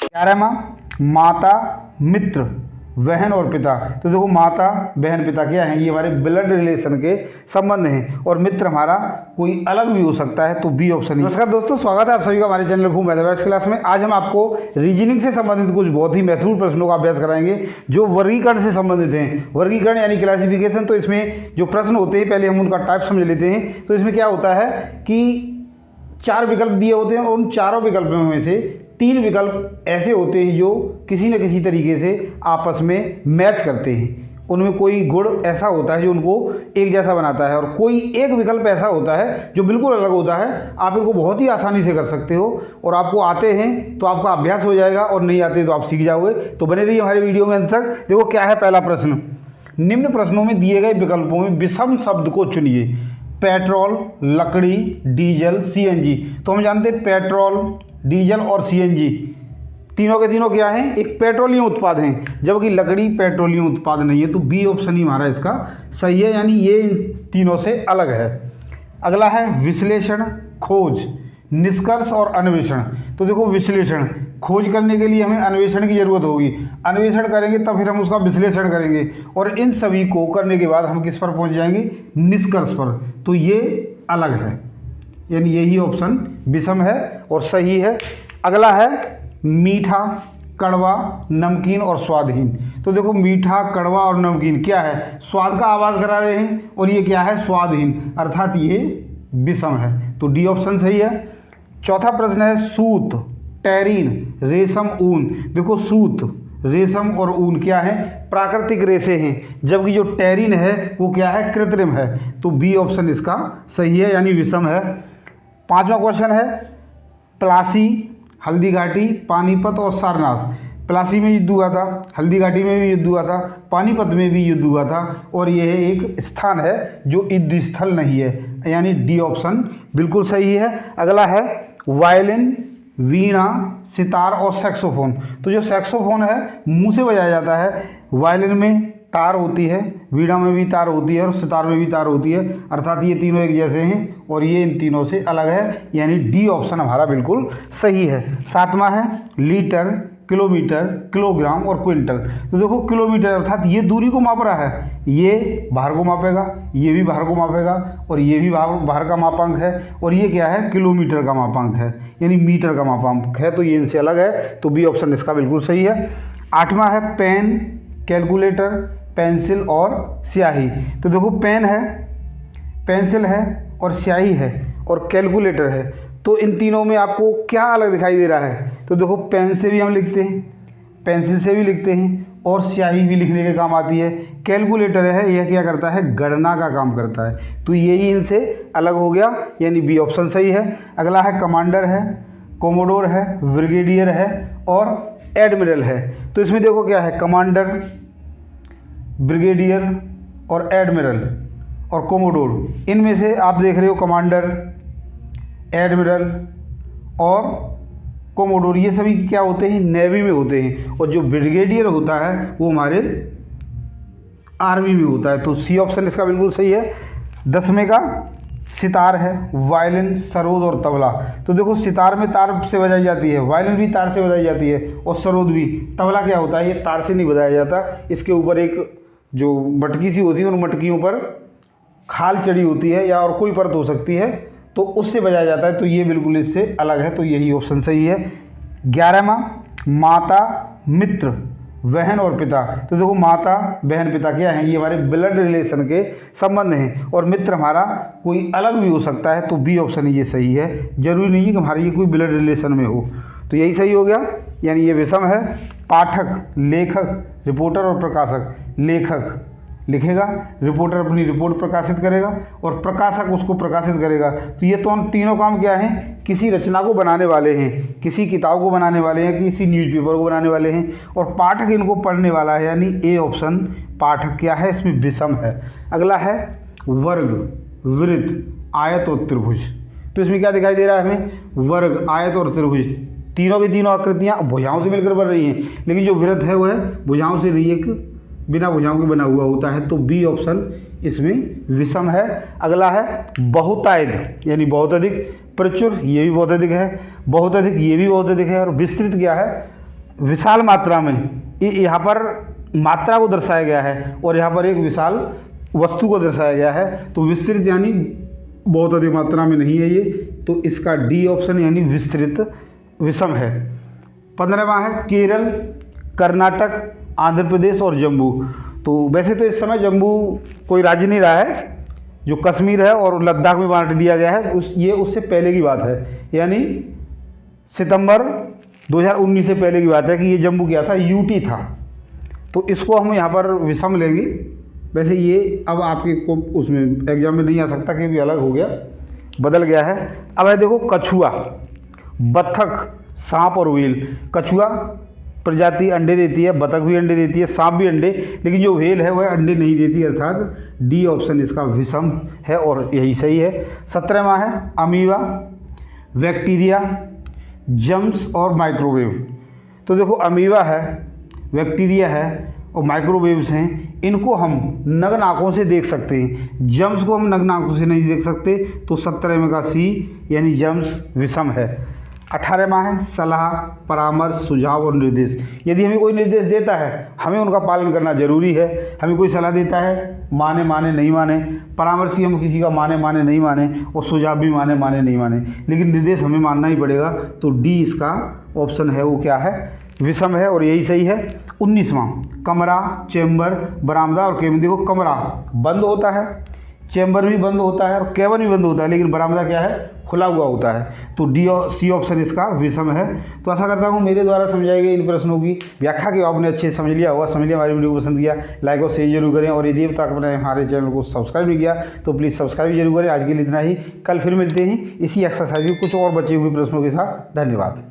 11वां माता, मित्र, बहन और पिता। तो देखो माता, बहन, पिता क्या है, ये हमारे ब्लड रिलेशन के संबंध हैं। और मित्र हमारा कोई अलग भी हो सकता है, तो बी ऑप्शन। नमस्कार दोस्तों, स्वागत है आप सभी का हमारे चैनल घूम मैथमेटिक्स क्लास में। आज हम आपको रीजनिंग से संबंधित कुछ बहुत ही महत्वपूर्ण प्रश्नों का अभ्यास कराएंगे जो वर्गीकरण से संबंधित हैं। वर्गीकरण यानी क्लासिफिकेशन। तो इसमें जो प्रश्न होते हैं पहले हम उनका टाइप समझ लेते हैं। तो इसमें क्या होता है कि 4 विकल्प दिए होते हैं और उन चारों विकल्पों में से 3 विकल्प ऐसे होते हैं जो किसी न किसी तरीके से आपस में मैच करते हैं। उनमें कोई गुण ऐसा होता है जो उनको एक जैसा बनाता है, और कोई एक विकल्प ऐसा होता है जो बिल्कुल अलग होता है। आप इनको बहुत ही आसानी से कर सकते हो, और आपको आते हैं तो आपका अभ्यास हो जाएगा, और नहीं आते तो आप सीख जाओगे। तो बने रहिए हमारे वीडियो में अंत तक। देखो क्या है पहला प्रश्न। निम्न प्रश्नों में दिए गए विकल्पों में विषम शब्द को चुनिए। पेट्रोल, लकड़ी, डीजल, सीएनजी। तो हम जानते हैं पेट्रोल, डीजल और सीएनजी तीनों के तीनों क्या हैं, एक पेट्रोलियम उत्पाद हैं, जबकि लकड़ी पेट्रोलियम उत्पाद नहीं है। तो बी ऑप्शन ही हमारा इसका सही है, यानी ये इन तीनों से अलग है। अगला है विश्लेषण, खोज, निष्कर्ष और अन्वेषण। तो देखो विश्लेषण, खोज करने के लिए हमें अन्वेषण की जरूरत होगी। अन्वेषण करेंगे तब फिर हम उसका विश्लेषण करेंगे, और इन सभी को करने के बाद हम किस पर पहुंच जाएंगे, निष्कर्ष पर। तो ये अलग है, यानी यही ऑप्शन विषम है और सही है। अगला है मीठा, कड़वा, नमकीन और स्वादहीन। तो देखो मीठा, कड़वा और नमकीन क्या है, स्वाद का आवाज करा रहे हैं, और ये क्या है, स्वादहीन, अर्थात ये विषम है। तो डी ऑप्शन सही है। चौथा प्रश्न है सूत, टेरिन, रेशम, ऊन। देखो सूत, रेशम और ऊन क्या है, प्राकृतिक रेशे हैं, जबकि जो टेरिन है वो क्या है, कृत्रिम है। तो बी ऑप्शन इसका सही है, यानी विषम है। 5वां क्वेश्चन है प्लासी, हल्दी घाटी, पानीपत और सारनाथ। प्लासी में युद्ध हुआ था, हल्दी घाटी में भी युद्ध हुआ था, पानीपत में भी युद्ध हुआ था, और यह एक स्थान है जो युद्ध स्थल नहीं है, यानी डी ऑप्शन बिल्कुल सही है। अगला है वायलिन, वीणा, सितार और सैक्सोफोन। तो जो सैक्सोफोन है मुंह से बजाया जाता है, वायलिन में तार होती है, वीणा में भी तार होती है, और सितार में भी तार होती है, अर्थात ये तीनों एक जैसे हैं, और ये इन तीनों से अलग है, यानी डी ऑप्शन हमारा बिल्कुल सही है। 7वां है लीटर, किलोमीटर, किलोग्राम और क्विंटल। तो देखो किलोमीटर अर्थात ये दूरी को माप रहा है, ये भार को मापेगा, ये भी भार को मापेगा, और ये भी भार का मापांक है, और ये क्या है, किलोमीटर का मापांक है, यानी मीटर का मापांक है। तो ये इनसे अलग है, तो बी ऑप्शन इसका बिल्कुल सही है। 8वां है पेन, कैलकुलेटर, पेंसिल और स्याही। तो देखो पेन है, पेंसिल है और स्याही है और कैलकुलेटर है। तो इन तीनों में आपको क्या अलग दिखाई दे रहा है। तो देखो पेन से भी हम लिखते हैं, पेंसिल से भी लिखते हैं, और स्याही भी लिखने के काम आती है। कैलकुलेटर है, यह क्या करता है, गणना का काम करता है। तो यही इनसे अलग हो गया, यानी बी ऑप्शन सही है। अगला है कमांडर है, कोमोडोर है, ब्रिगेडियर है और एडमिरल है। तो इसमें देखो क्या है, कमांडर, ब्रिगेडियर और एडमिरल और कोमोडोर। इनमें से आप देख रहे हो कमांडर, एडमिरल और कोमोडोर, ये सभी क्या होते हैं, नेवी में होते हैं, और जो ब्रिगेडियर होता है वो हमारे आर्मी में होता है। तो सी ऑप्शन इसका बिल्कुल सही है। 10वें का सितार है, वायलिन, सरोद और तबला। तो देखो सितार में तार से बजाई जाती है, वायलिन भी तार से बजाई जाती है, और सरोद भी। तबला क्या होता है, ये तार से नहीं बजाया जाता, इसके ऊपर एक जो मटकी सी होती है, उन मटकियों पर खाल चढ़ी होती है, या और कोई परत हो सकती है, तो उससे बजाया जाता है। तो ये बिल्कुल इससे अलग है, तो यही ऑप्शन सही है। 11वां माता, मित्र, बहन और पिता। तो देखो माता, बहन, पिता क्या है, ये हमारे ब्लड रिलेशन के संबंध हैं, और मित्र हमारा कोई अलग भी हो सकता है। तो बी ऑप्शन ये सही है, जरूरी नहीं है कि हमारी ये कोई ब्लड रिलेशन में हो। तो यही सही हो गया, यानी ये विषम है। पाठक, लेखक, रिपोर्टर और प्रकाशक। लेखक लिखेगा, रिपोर्टर अपनी रिपोर्ट प्रकाशित करेगा, और प्रकाशक उसको प्रकाशित करेगा। तो ये तो हम तीनों काम क्या हैं, किसी रचना को बनाने वाले हैं, किसी किताब को बनाने वाले हैं, किसी न्यूज़पेपर को बनाने वाले हैं, और पाठक इनको पढ़ने वाला है, यानी ए ऑप्शन पाठक क्या है, इसमें विषम है। अगला है वर्ग, वृत्त, आयत और त्रिभुज। तो इसमें क्या दिखाई दे रहा है हमें, वर्ग, आयत और त्रिभुज, तीनों की तीनों आकृतियाँ भुजाओं से मिलकर बन रही हैं, लेकिन जो वृत्त है वह भुजाओं से नहीं, एक बिना भुजाओं के बना हुआ होता है। तो बी ऑप्शन इसमें विषम है। अगला है बहुतायत, यानी बहुत अधिक, प्रचुर, ये भी बहुत अधिक है, बहुत अधिक, ये भी बहुत अधिक है, और विस्तृत क्या है, विशाल मात्रा में, यहाँ पर मात्रा को दर्शाया गया है और यहाँ पर एक विशाल वस्तु को दर्शाया गया है। तो विस्तृत यानी बहुत अधिक मात्रा में नहीं है ये, तो इसका डी ऑप्शन यानी विस्तृत विषम है। 15वां है केरल, कर्नाटक, आंध्र प्रदेश और जम्मू। तो वैसे तो इस समय जम्मू कोई राज्य नहीं रहा है, जो कश्मीर है और लद्दाख में बांट दिया गया है, ये उससे पहले की बात है, यानी सितंबर 2019 से पहले की बात है कि ये जम्मू क्या था, यूटी था। तो इसको हम यहाँ पर विषम लेंगे। वैसे ये अब आपके को उसमें एग्जाम में नहीं आ सकता कि भी अलग हो गया, बदल गया है। अब है देखो कछुआ, बत्तख, सांप और व्हेल। कछुआ प्रजाति अंडे देती है, बतख भी अंडे देती है, सांप भी अंडे, लेकिन जो व्हेल है वह अंडे नहीं देती, अर्थात डी ऑप्शन इसका विषम है और यही सही है। 17वां है अमीबा, बैक्टीरिया, जम्स और माइक्रोवेव। तो देखो अमीबा है, बैक्टीरिया है और माइक्रोवेव्स हैं, इनको हम नग्न आँखों से देख सकते हैं। जम्स को हम नग्न आँखों से नहीं देख सकते, तो 17वें का सी यानी जम्स विषम है। 18वां है सलाह, परामर्श, सुझाव और निर्देश। यदि हमें कोई निर्देश देता है हमें उनका पालन करना जरूरी है। हमें कोई सलाह देता है, माने माने नहीं माने, परामर्श ही हम किसी का माने माने नहीं माने, और सुझाव भी माने माने नहीं माने, लेकिन निर्देश हमें मानना ही पड़ेगा। तो डी इसका ऑप्शन है वो क्या है, विषम है और यही सही है। 19वां कमरा, चेम्बर, बरामदा और केबिन। देखो कमरा बंद होता है, चेम्बर भी बंद होता है और केबिन भी बंद होता है, लेकिन बरामदा क्या है, खुला हुआ होता है। तो डी और सी ऑप्शन इसका विषम है। तो आशा करता हूँ मेरे द्वारा समझाए गए इन प्रश्नों की व्याख्या की आपने अच्छे से समझ लिया होगा। समझ लिया, हमारी वीडियो को पसंद किया, लाइक और शेयर जरूर करें, और यदि अब तक आपने हमारे चैनल को सब्सक्राइब नहीं किया तो प्लीज़ सब्सक्राइब जरूर करें। आज के लिए इतना ही, कल फिर मिलते हैं इसी एक्सरसाइज के कुछ और बचे हुए प्रश्नों के साथ। धन्यवाद।